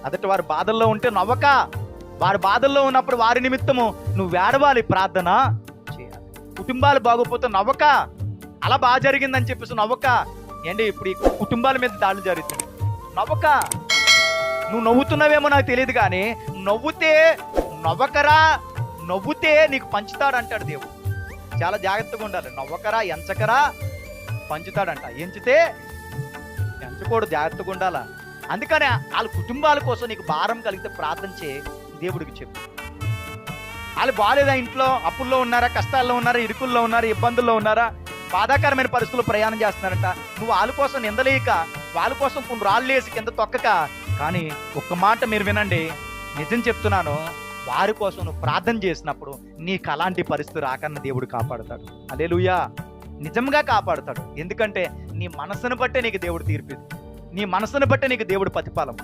అదటి వారి బాధల్లో ఉంటే నవ్వక, వారి బాధల్లో ఉన్నప్పుడు వారి నిమిత్తము నువ్వు ఏడవాలి, ప్రార్థన చేయాలి. కుటుంబాలు బాగోపోతే నవ్వక, అలా బాగా జరిగిందని చెప్పేసి నవ్వక. ఏంటి ఇప్పుడు ఈ కుటుంబాల మీద దాడులు జరుగుతుంది, నవ్వక. నువ్వు నవ్వుతున్నావేమో నాకు తెలియదు, కానీ నవ్వకరా, నవ్వుతే నీకు పంచుతాడు అంటాడు దేవుడు. చాలా జాగ్రత్తగా ఉండాలి. నవ్వకరా, ఎంచకరా, పంచుతాడంట. ఎంచితే ఎంచకూడదు, జాగ్రత్తగా ఉండాలా. అందుకనే వాళ్ళ కుటుంబాల కోసం నీకు భారం కలిగితే ప్రార్థన చేయి, దేవుడికి చెప్పు. వాళ్ళు బాగాలేదా, ఇంట్లో అప్పుల్లో ఉన్నారా, కష్టాల్లో ఉన్నారా, ఇరుకుల్లో ఉన్నారా, ఇబ్బందుల్లో ఉన్నారా, బాధాకరమైన పరిస్థితుల్లో ప్రయాణం చేస్తున్నారంట. నువ్వు వాళ్ళ కోసం నిందలేక, వాళ్ళ కోసం కొన్ని రాళ్ళు వేసి కింద తొక్కక. కానీ ఒక్క మాట మీరు వినండి, నిజం చెప్తున్నాను, వారి కోసం నువ్వు ప్రార్థన చేసినప్పుడు నీకు అలాంటి పరిస్థితి రాకన్నా దేవుడు కాపాడుతాడు. హల్లెలూయా. నిజంగా కాపాడుతాడు. ఎందుకంటే నీ మనసును బట్టే నీకు దేవుడు తీర్పు, నీ మనసును బట్టే నీకు దేవుడు ప్రతిఫలం.